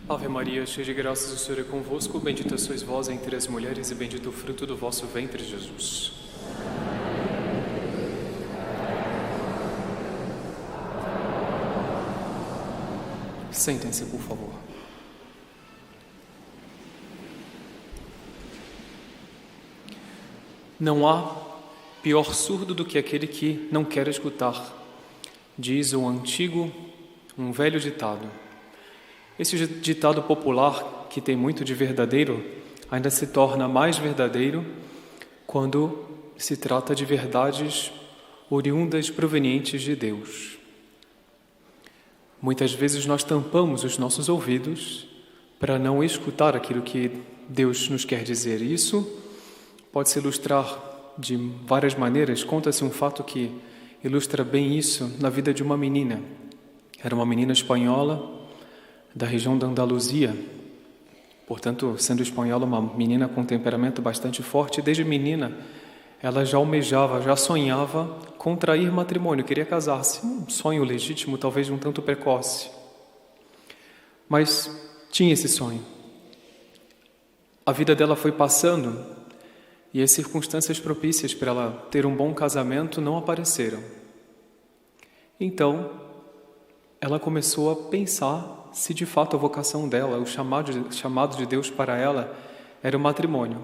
Ave Maria, cheia de graças, o Senhor é convosco. Bendita sois vós entre as mulheres e bendito o fruto do vosso ventre, Jesus. Sentem-se, por favor. Não há pior surdo do que aquele que não quer escutar, diz um velho ditado. Esse ditado popular, que tem muito de verdadeiro, ainda se torna mais verdadeiro quando se trata de verdades oriundas provenientes de Deus. Muitas vezes nós tampamos os nossos ouvidos para não escutar aquilo que Deus nos quer dizer. Isso pode se ilustrar de várias maneiras. Conta-se um fato que ilustra bem isso na vida de uma menina. Era uma menina espanhola da região da Andaluzia, portanto, sendo espanhola, uma menina com temperamento bastante forte. Desde menina, ela já almejava, já sonhava contrair matrimônio, queria casar-se. Um sonho legítimo, talvez um tanto precoce. Mas tinha esse sonho. A vida dela foi passando e as circunstâncias propícias para ela ter um bom casamento não apareceram. Então, ela começou a pensar se de fato a vocação dela, o chamado de Deus para ela era o matrimônio.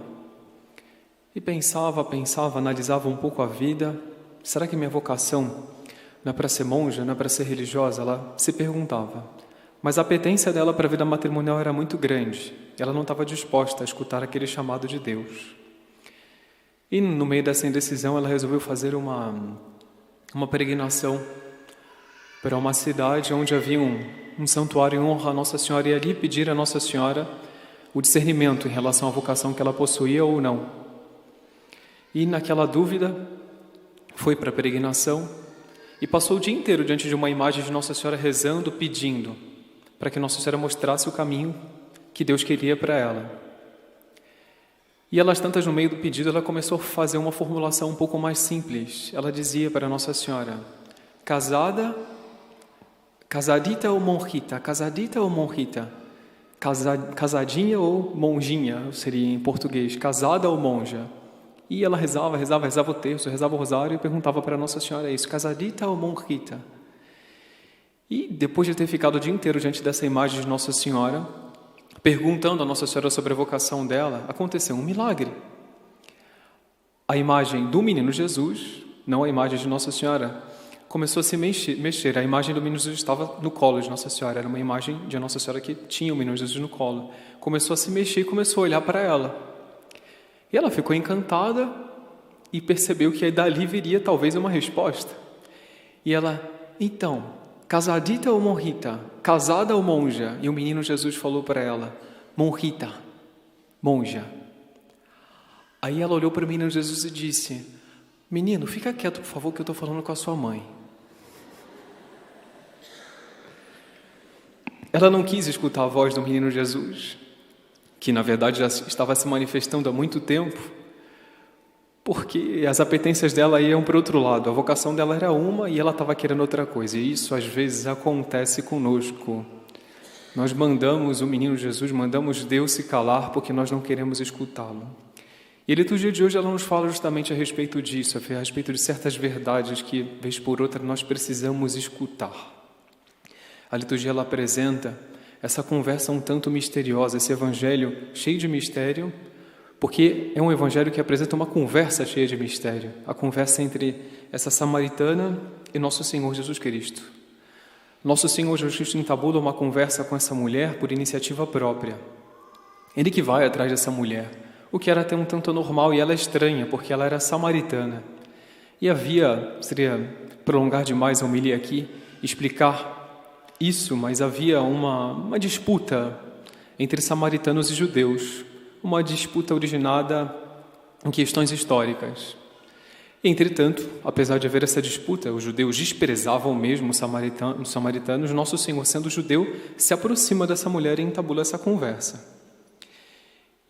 E pensava, analisava um pouco a vida. Será que minha vocação não é para ser monja, não é para ser religiosa? Ela se perguntava. Mas a apetência dela para a vida matrimonial era muito grande. Ela não estava disposta a escutar aquele chamado de Deus. E no meio dessa indecisão, ela resolveu fazer uma peregrinação para uma cidade onde havia um santuário em honra a Nossa Senhora, e ali pedir a Nossa Senhora o discernimento em relação à vocação que ela possuía ou não. E naquela dúvida, foi para a peregrinação e passou o dia inteiro diante de uma imagem de Nossa Senhora rezando, pedindo para que Nossa Senhora mostrasse o caminho que Deus queria para ela. E elas tantas, no meio do pedido, ela começou a fazer uma formulação um pouco mais simples. Ela dizia para Nossa Senhora: casadita ou monjita, casadinha ou monjinha, seria em português, casada ou monja. E ela rezava o terço, rezava o rosário e perguntava para Nossa Senhora isso: casadita ou monjita? E depois de ter ficado o dia inteiro diante dessa imagem de Nossa Senhora, perguntando a Nossa Senhora sobre a vocação dela, aconteceu um milagre. A imagem do menino Jesus, não a imagem de Nossa Senhora, começou a se mexer. A imagem do menino Jesus estava no colo de Nossa Senhora. Era uma imagem de Nossa Senhora que tinha o menino Jesus no colo. Começou a se mexer e começou a olhar para ela. E ela ficou encantada e percebeu que dali viria talvez uma resposta. E ela: então, casadita ou monjita? Casada ou monja? E o menino Jesus falou para ela: monjita, monja. Aí ela olhou para o menino Jesus e disse: menino, fica quieto, por favor, que eu estou falando com a sua mãe. Ela não quis escutar a voz do menino Jesus, que na verdade já estava se manifestando há muito tempo, porque as apetências dela iam para o outro lado. A vocação dela era uma e ela estava querendo outra coisa. E isso às vezes acontece conosco. Nós mandamos o menino Jesus, mandamos Deus se calar porque nós não queremos escutá-lo. E a liturgia de hoje ela nos fala justamente a respeito disso, a respeito de certas verdades que, vez por outra, nós precisamos escutar. A liturgia ela apresenta essa conversa um tanto misteriosa, esse evangelho cheio de mistério, porque é um evangelho que apresenta uma conversa cheia de mistério, a conversa entre essa samaritana e Nosso Senhor Jesus Cristo. Nosso Senhor Jesus Cristo entabula uma conversa com essa mulher por iniciativa própria. Ele que vai atrás dessa mulher, o que era até um tanto anormal, e ela é estranha, porque ela era samaritana. E seria prolongar demais a homilia aqui, explicar isso, mas havia uma disputa entre samaritanos e judeus, uma disputa originada em questões históricas. Entretanto, apesar de haver essa disputa, os judeus desprezavam mesmo os samaritanos. Nosso Senhor, sendo judeu, se aproxima dessa mulher e entabula essa conversa.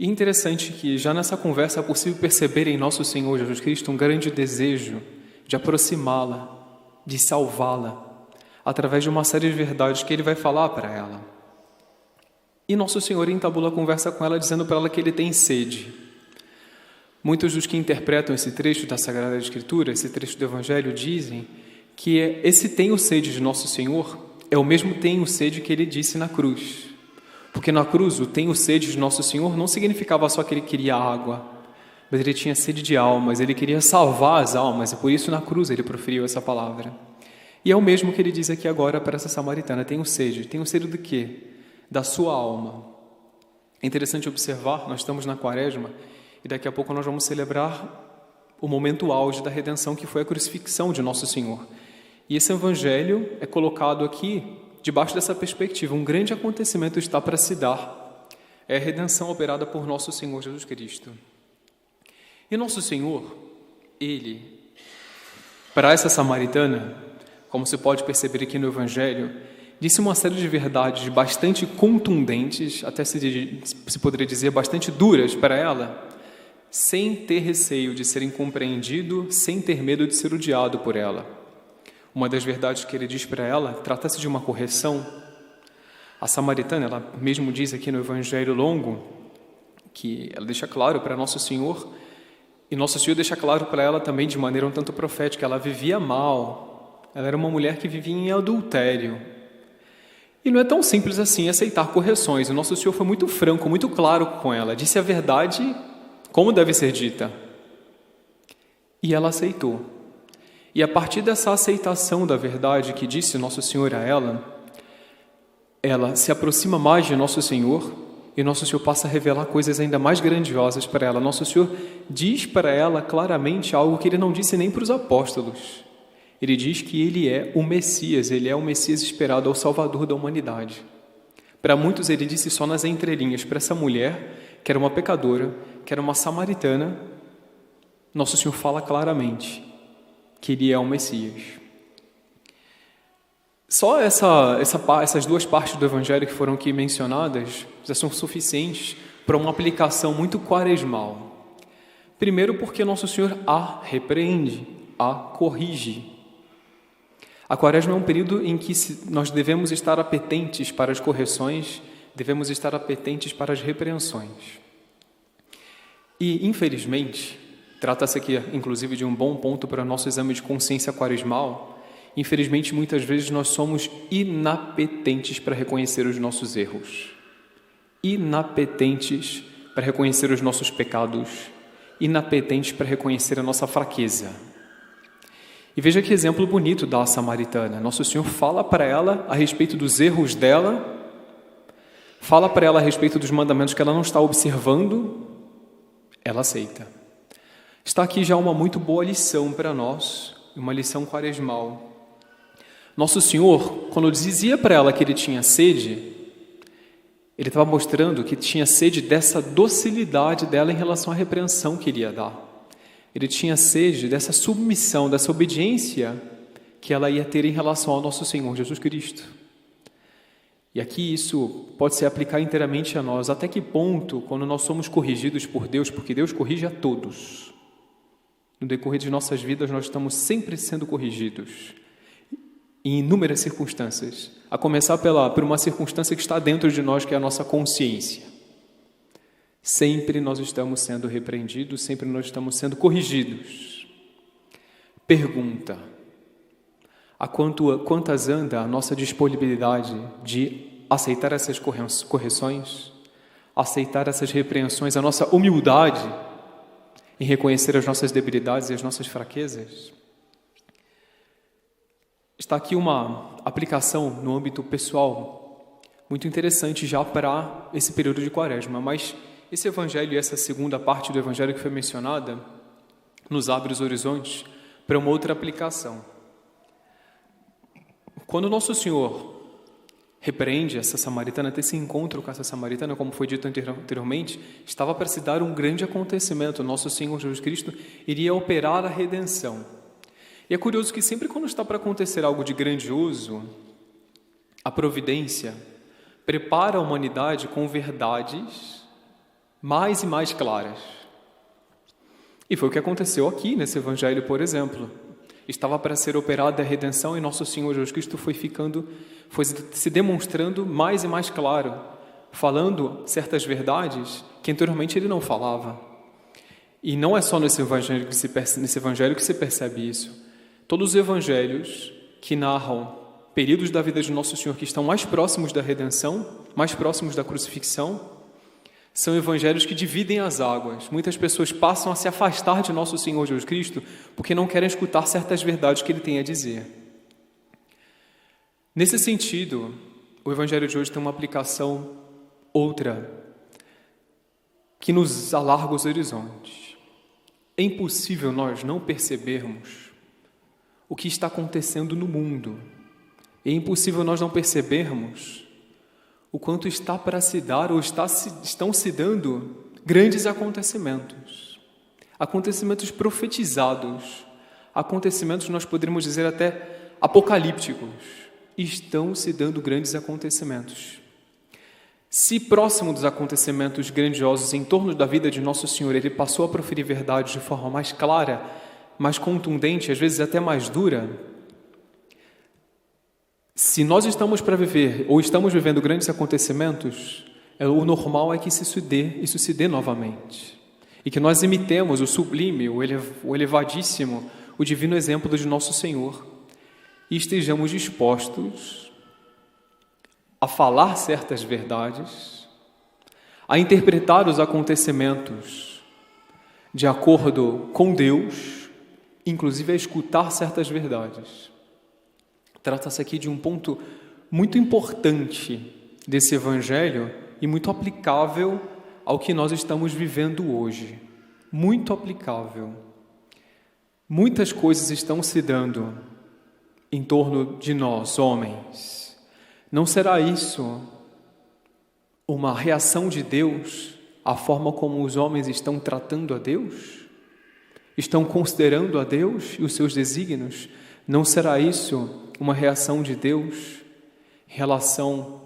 E interessante que já nessa conversa é possível perceber em Nosso Senhor Jesus Cristo um grande desejo de aproximá-la, de salvá-la, através de uma série de verdades que Ele vai falar para ela. E Nosso Senhor entabula a conversa com ela, dizendo para ela que ele tem sede. Muitos dos que interpretam esse trecho da Sagrada Escritura, esse trecho do Evangelho, dizem que esse tenho sede de Nosso Senhor é o mesmo tenho sede que ele disse na cruz. Porque na cruz o tenho sede de Nosso Senhor não significava só que ele queria água, mas ele tinha sede de almas, ele queria salvar as almas, e por isso na cruz ele proferiu essa palavra. E é o mesmo que ele diz aqui agora para essa samaritana: tenho sede do quê? Da sua alma. É interessante observar, nós estamos na Quaresma, e daqui a pouco nós vamos celebrar o momento auge da redenção, que foi a crucifixão de Nosso Senhor. E esse Evangelho é colocado aqui debaixo dessa perspectiva. Um grande acontecimento está para se dar. É a redenção operada por Nosso Senhor Jesus Cristo. E Nosso Senhor, Ele, para essa samaritana, como se pode perceber aqui no Evangelho, disse uma série de verdades bastante contundentes, até se poderia dizer bastante duras para ela, sem ter receio de ser incompreendido, sem ter medo de ser odiado por ela. Uma das verdades que ele diz para ela trata-se de uma correção. A samaritana, ela mesmo diz aqui no Evangelho longo, que ela deixa claro para Nosso Senhor, e Nosso Senhor deixa claro para ela também de maneira um tanto profética: ela vivia mal, ela era uma mulher que vivia em adultério. E não é tão simples assim aceitar correções. O Nosso Senhor foi muito franco, muito claro com ela, disse a verdade como deve ser dita. E ela aceitou. E a partir dessa aceitação da verdade que disse Nosso Senhor a ela se aproxima mais de Nosso Senhor, e Nosso Senhor passa a revelar coisas ainda mais grandiosas para ela. Nosso Senhor diz para ela claramente algo que ele não disse nem para os apóstolos. Ele diz que ele é o Messias, ele é o Messias esperado, é o Salvador da humanidade. Para muitos ele disse só nas entrelinhas. Para essa mulher, que era uma pecadora, que era uma samaritana, Nosso Senhor fala claramente que ele é o Messias. Só essas duas partes do Evangelho que foram aqui mencionadas já são suficientes para uma aplicação muito quaresmal. Primeiro, porque Nosso Senhor a repreende, a corrige. A Quaresma é um período em que nós devemos estar apetentes para as correções, devemos estar apetentes para as repreensões. E, infelizmente, trata-se aqui, inclusive, de um bom ponto para o nosso exame de consciência quaresmal. Infelizmente, muitas vezes nós somos inapetentes para reconhecer os nossos erros, inapetentes para reconhecer os nossos pecados, inapetentes para reconhecer a nossa fraqueza. E veja que exemplo bonito da samaritana. Nosso Senhor fala para ela a respeito dos erros dela, fala para ela a respeito dos mandamentos que ela não está observando, ela aceita. Está aqui já uma muito boa lição para nós, uma lição quaresmal. Nosso Senhor, quando dizia para ela que ele tinha sede, ele estava mostrando que tinha sede dessa docilidade dela em relação à repreensão que ele ia dar. Ele tinha sede dessa submissão, dessa obediência que ela ia ter em relação ao nosso Senhor Jesus Cristo. E aqui isso pode se aplicar inteiramente a nós. Até que ponto, quando nós somos corrigidos por Deus, porque Deus corrige a todos, no decorrer de nossas vidas nós estamos sempre sendo corrigidos, em inúmeras circunstâncias, a começar por uma circunstância que está dentro de nós, que é a nossa consciência. Sempre nós estamos sendo repreendidos, sempre nós estamos sendo corrigidos. Pergunta: a quantas anda a nossa disponibilidade de aceitar essas correções, aceitar essas repreensões, a nossa humildade em reconhecer as nossas debilidades e as nossas fraquezas? Está aqui uma aplicação no âmbito pessoal muito interessante já para esse período de Quaresma, mas esse Evangelho e essa segunda parte do Evangelho que foi mencionada nos abre os horizontes para uma outra aplicação. Quando Nosso Senhor repreende essa samaritana, ter esse encontro com essa samaritana, como foi dito anteriormente, estava para se dar um grande acontecimento. Nosso Senhor Jesus Cristo iria operar a redenção. E é curioso que sempre quando está para acontecer algo de grandioso, a providência prepara a humanidade com verdades mais e mais claras. E foi o que aconteceu aqui nesse Evangelho, por exemplo. Estava para ser operada a redenção e Nosso Senhor Jesus Cristo foi se demonstrando mais e mais claro falando certas verdades que anteriormente ele não falava. E não é só nesse evangelho que se percebe isso. Todos os evangelhos que narram períodos da vida de Nosso Senhor que estão mais próximos da redenção, mais próximos da crucifixão, são evangelhos que dividem as águas. Muitas pessoas passam a se afastar de Nosso Senhor Jesus Cristo porque não querem escutar certas verdades que Ele tem a dizer. Nesse sentido, o evangelho de hoje tem uma aplicação outra, que nos alarga os horizontes. É impossível nós não percebermos o que está acontecendo no mundo. É impossível nós não percebermos o quanto está para se dar ou estão se dando grandes acontecimentos. Acontecimentos profetizados, acontecimentos, nós poderíamos dizer até apocalípticos. Estão se dando grandes acontecimentos. Se próximo dos acontecimentos grandiosos em torno da vida de Nosso Senhor, ele passou a proferir verdades de forma mais clara, mais contundente, às vezes até mais dura, se nós estamos para viver ou estamos vivendo grandes acontecimentos, o normal é que isso se dê novamente. E que nós imitemos o sublime, o elevadíssimo, o divino exemplo de Nosso Senhor e estejamos dispostos a falar certas verdades, a interpretar os acontecimentos de acordo com Deus, inclusive a escutar certas verdades. Trata-se aqui de um ponto muito importante desse evangelho e muito aplicável ao que nós estamos vivendo hoje. Muito aplicável. Muitas coisas estão se dando em torno de nós, homens. Não será isso uma reação de Deus à forma como os homens estão tratando a Deus? Estão considerando a Deus e os seus desígnios? Não será isso uma reação de Deus em relação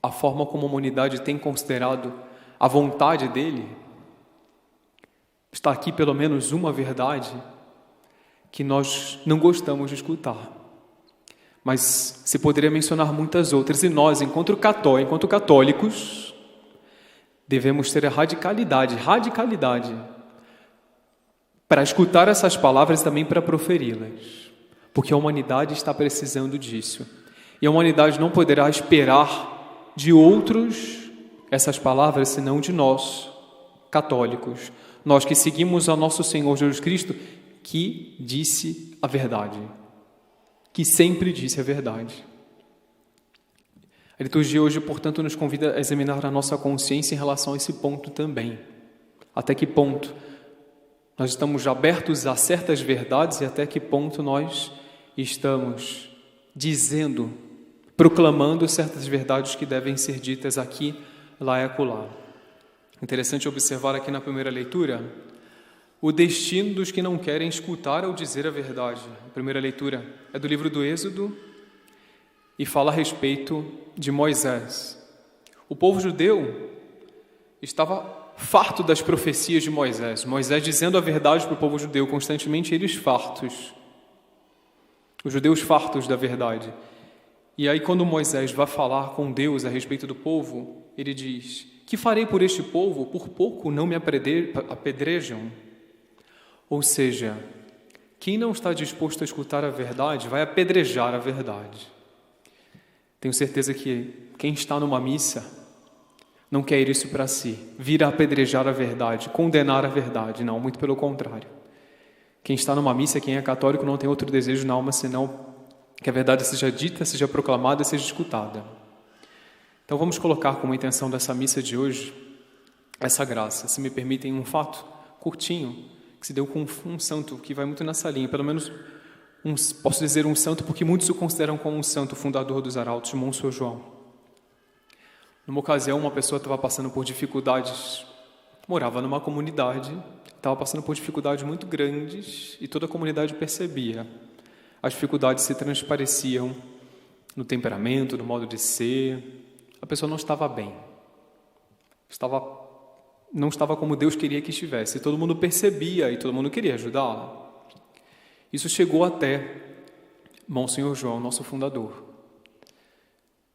à forma como a humanidade tem considerado a vontade dele? Está aqui pelo menos uma verdade que nós não gostamos de escutar. Mas se poderia mencionar muitas outras, e nós, enquanto católicos, devemos ter a radicalidade para escutar essas palavras e também para proferi-las, porque a humanidade está precisando disso. E a humanidade não poderá esperar de outros essas palavras, senão de nós, católicos, nós que seguimos a Nosso Senhor Jesus Cristo, que disse a verdade. Que sempre disse a verdade. A liturgia hoje, portanto, nos convida a examinar a nossa consciência em relação a esse ponto também. Até que ponto nós estamos abertos a certas verdades e até que ponto nós estamos dizendo, proclamando certas verdades que devem ser ditas aqui, lá e acolá. Interessante observar aqui na primeira leitura o destino dos que não querem escutar ou dizer a verdade. A primeira leitura é do livro do Êxodo e fala a respeito de Moisés. O povo judeu estava farto das profecias de Moisés. Moisés dizendo a verdade para o povo judeu, constantemente eles fartos. Os judeus fartos da verdade. E aí quando Moisés vai falar com Deus a respeito do povo, ele diz: que farei por este povo? Por pouco não me apedrejam. Ou seja, quem não está disposto a escutar a verdade vai apedrejar a verdade. Tenho certeza que quem está numa missa não quer isso para si, vir a apedrejar a verdade, condenar a verdade. Não, muito pelo contrário. Quem está numa missa, quem é católico, não tem outro desejo na alma senão que a verdade seja dita, seja proclamada, seja escutada. Então vamos colocar como intenção dessa missa de hoje essa graça. Se me permitem, um fato curtinho que se deu com um santo que vai muito nessa linha, pelo menos posso dizer um santo porque muitos o consideram como um santo, fundador dos arautos, Monsenhor João. Numa ocasião, uma pessoa estava passando por dificuldades, morava numa comunidade, estava passando por dificuldades muito grandes e toda a comunidade percebia. As dificuldades se transpareciam no temperamento, no modo de ser. A pessoa não estava bem. Não estava como Deus queria que estivesse. Todo mundo percebia e todo mundo queria ajudá-la. Isso chegou até Monsenhor João, nosso fundador.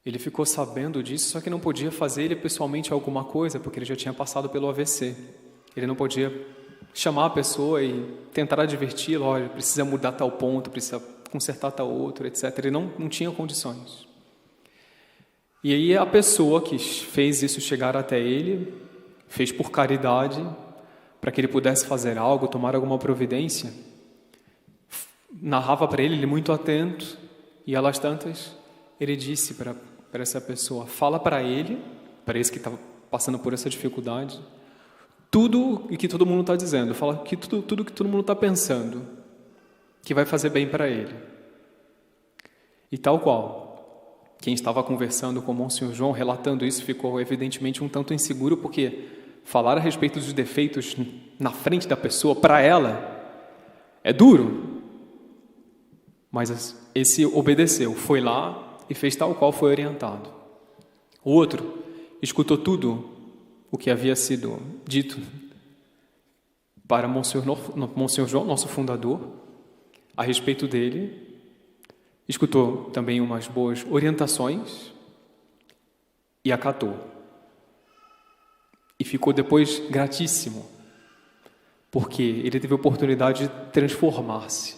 Ele ficou sabendo disso, só que não podia fazer ele pessoalmente alguma coisa, porque ele já tinha passado pelo AVC. Ele não podia chamar a pessoa e tentar adverti-lo, olha, precisa mudar tal ponto, precisa consertar tal outro, etc. Ele não tinha condições. E aí a pessoa que fez isso chegar até ele, fez por caridade, para que ele pudesse fazer algo, tomar alguma providência, narrava para ele muito atento, e elas tantas, ele disse para essa pessoa, fala para ele, para esse que estava passando por essa dificuldade, tudo o que todo mundo está dizendo, fala que tudo que todo mundo está pensando, que vai fazer bem para ele. E tal qual, quem estava conversando com o Monsenhor João, relatando isso, ficou evidentemente um tanto inseguro, porque falar a respeito dos defeitos na frente da pessoa, para ela, é duro. Mas esse obedeceu, foi lá e fez tal qual foi orientado. O outro escutou tudo o que havia sido dito para Monsenhor João, nosso fundador, a respeito dele. Escutou também umas boas orientações e acatou. E ficou depois gratíssimo, porque ele teve a oportunidade de transformar-se.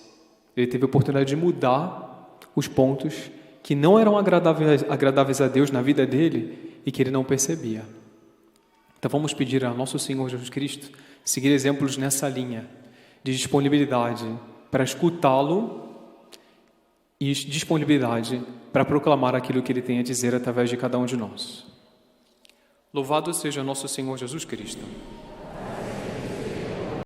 Ele teve a oportunidade de mudar os pontos que não eram agradáveis a Deus na vida dele e que ele não percebia. Então vamos pedir a nosso Senhor Jesus Cristo seguir exemplos nessa linha de disponibilidade para escutá-lo e disponibilidade para proclamar aquilo que ele tem a dizer através de cada um de nós. Louvado seja nosso Senhor Jesus Cristo.